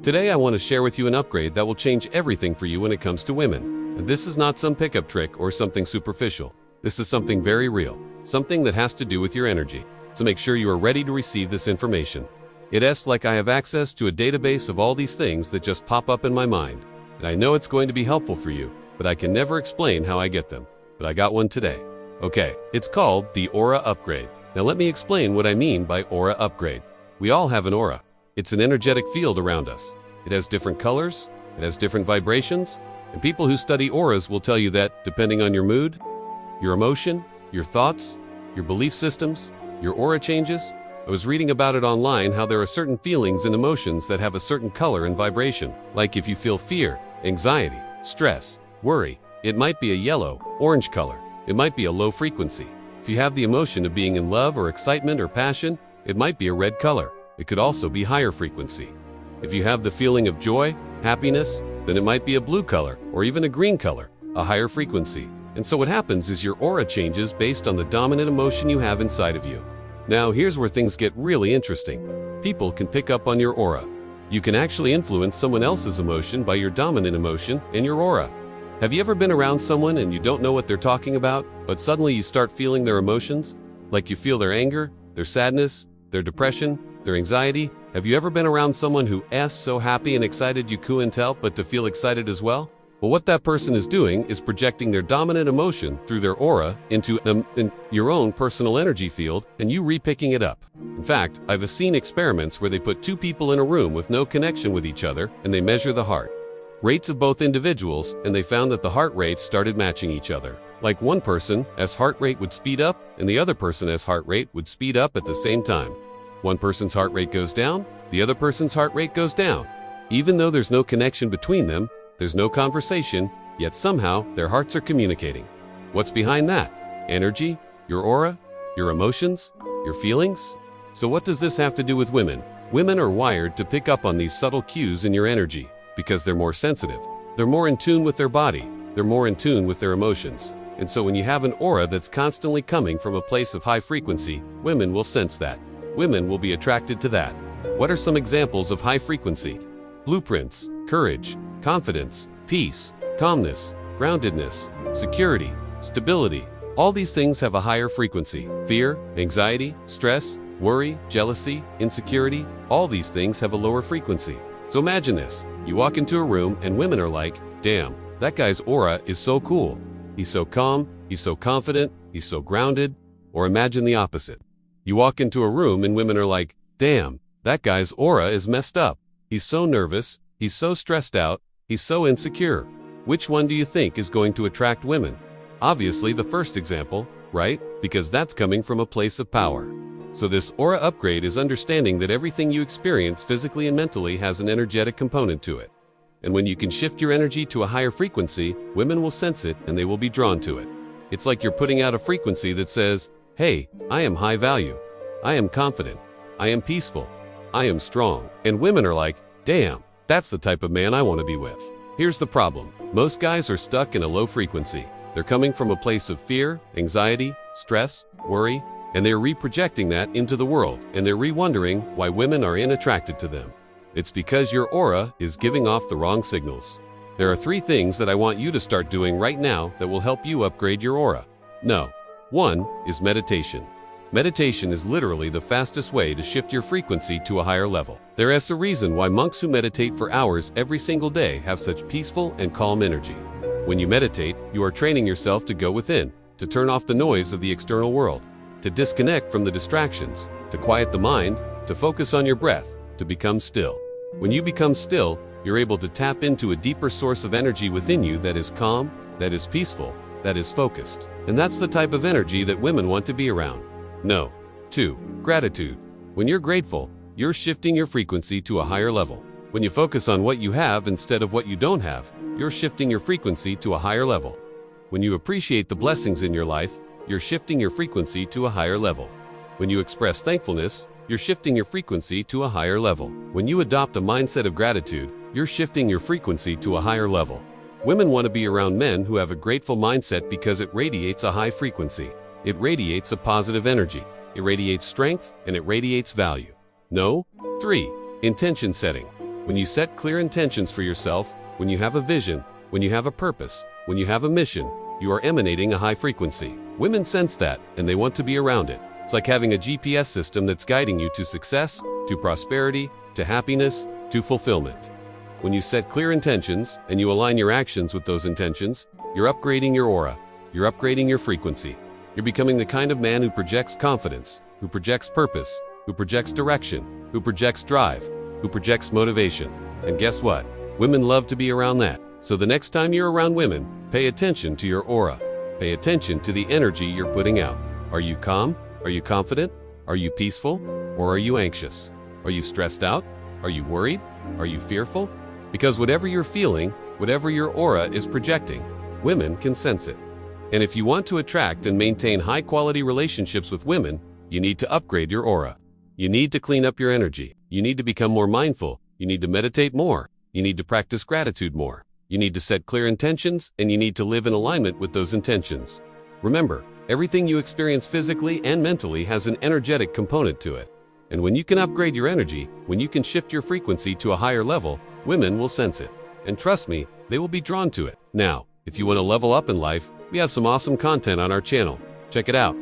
Today I want to share with you an upgrade that will change everything for you when it comes to women. And this is not some pickup trick or something superficial. This is something very real, something that has to do with your energy. So make sure you are ready to receive this information. It's like I have access to a database of all these things that just pop up in my mind. And I know it's going to be helpful for you, but I can never explain how I get them. But I got one today. Okay, it's called the Aura Upgrade. Now let me explain what I mean by Aura Upgrade. We all have an aura. It's an energetic field around us. It has different colors, it has different vibrations, and people who study auras will tell you that, depending on your mood, your emotion, your thoughts, your belief systems, your aura changes. I was reading about it online how there are certain feelings and emotions that have a certain color and vibration. Like if you feel fear, anxiety, stress, worry, it might be a yellow, orange color. It might be a low frequency. If you have the emotion of being in love or excitement or passion, it might be a red color. It could also be higher frequency. If you have the feeling of joy, happiness, then it might be a blue color or even a green color, a higher frequency. And so what happens is your aura changes based on the dominant emotion you have inside of you. Now here's where things get really interesting. People can pick up on your aura. You can actually influence someone else's emotion by your dominant emotion and your aura. Have you ever been around someone and you don't know what they're talking about, but suddenly you start feeling their emotions? Like you feel their anger, their sadness, their depression, their anxiety? Have you ever been around someone who is so happy and excited you couldn't help but to feel excited as well? Well, what that person is doing is projecting their dominant emotion through their aura into your own personal energy field, and you re-picking it up. In fact, I've seen experiments where they put two people in a room with no connection with each other, and they measure the heart rates of both individuals, and they found that the heart rates started matching each other. Like one person's heart rate would speed up, and the other person's heart rate would speed up at the same time. One person's heart rate goes down, the other person's heart rate goes down. Even though there's no connection between them, there's no conversation, yet somehow their hearts are communicating. What's behind that? Energy? Your aura? Your emotions? Your feelings? So what does this have to do with women? Women are wired to pick up on these subtle cues in your energy because they're more sensitive. They're more in tune with their body. They're more in tune with their emotions. And so when you have an aura that's constantly coming from a place of high frequency, women will sense that. Women will be attracted to that. What are some examples of high frequency? Blueprints, courage, confidence, peace, calmness, groundedness, security, stability. All these things have a higher frequency. Fear, anxiety, stress, worry, jealousy, insecurity, all these things have a lower frequency. So imagine this. You walk into a room and women are like, damn, that guy's aura is so cool. He's so calm, he's so confident, he's so grounded. Or imagine the opposite. You walk into a room and women are like, damn, that guy's aura is messed up. He's so nervous, he's so stressed out, he's so insecure. Which one do you think is going to attract women? Obviously the first example, right? Because that's coming from a place of power. So this aura upgrade is understanding that everything you experience physically and mentally has an energetic component to it. And when you can shift your energy to a higher frequency, women will sense it and they will be drawn to it. It's like you're putting out a frequency that says, hey, I am high value. I am confident. I am peaceful. I am strong. And women are like, damn, that's the type of man I want to be with. Here's the problem. Most guys are stuck in a low frequency. They're coming from a place of fear, anxiety, stress, worry, and they're re-projecting that into the world, and they're re-wondering why women are unattracted to them. It's because your aura is giving off the wrong signals. There are 3 things that I want you to start doing right now that will help you upgrade your aura. No. 1 is meditation. Meditation is literally the fastest way to shift your frequency to a higher level. There is a reason why monks who meditate for hours every single day have such peaceful and calm energy. When you meditate, you are training yourself to go within, to turn off the noise of the external world, to disconnect from the distractions, to quiet the mind, to focus on your breath, to become still. When you become still, you're able to tap into a deeper source of energy within you that is calm, that is peaceful, that is focused. And that's the type of energy that women want to be around. No. 2. Gratitude. When you're grateful, you're shifting your frequency to a higher level. When you focus on what you have instead of what you don't have, you're shifting your frequency to a higher level. When you appreciate the blessings in your life, you're shifting your frequency to a higher level. When you express thankfulness, you're shifting your frequency to a higher level. When you adopt a mindset of gratitude, you're shifting your frequency to a higher level. Women want to be around men who have a grateful mindset because it radiates a high frequency. It radiates a positive energy. It radiates strength and it radiates value. No. 3. Intention setting. When you set clear intentions for yourself, when you have a vision, when you have a purpose, when you have a mission, you are emanating a high frequency. Women sense that, and they want to be around it. It's like having a GPS system that's guiding you to success, to prosperity, to happiness, to fulfillment. When you set clear intentions, and you align your actions with those intentions, you're upgrading your aura, you're upgrading your frequency. You're becoming the kind of man who projects confidence, who projects purpose, who projects direction, who projects drive, who projects motivation. And guess what? Women love to be around that. So the next time you're around women, pay attention to your aura. Pay attention to the energy you're putting out. Are you calm? Are you confident? Are you peaceful? Or are you anxious? Are you stressed out? Are you worried? Are you fearful? Because whatever you're feeling, whatever your aura is projecting, women can sense it. And if you want to attract and maintain high-quality relationships with women, you need to upgrade your aura. You need to clean up your energy. You need to become more mindful. You need to meditate more. You need to practice gratitude more. You need to set clear intentions, and you need to live in alignment with those intentions. Remember, everything you experience physically and mentally has an energetic component to it. And when you can upgrade your energy, when you can shift your frequency to a higher level, women will sense it. And trust me, they will be drawn to it. Now, if you want to level up in life, we have some awesome content on our channel. Check it out.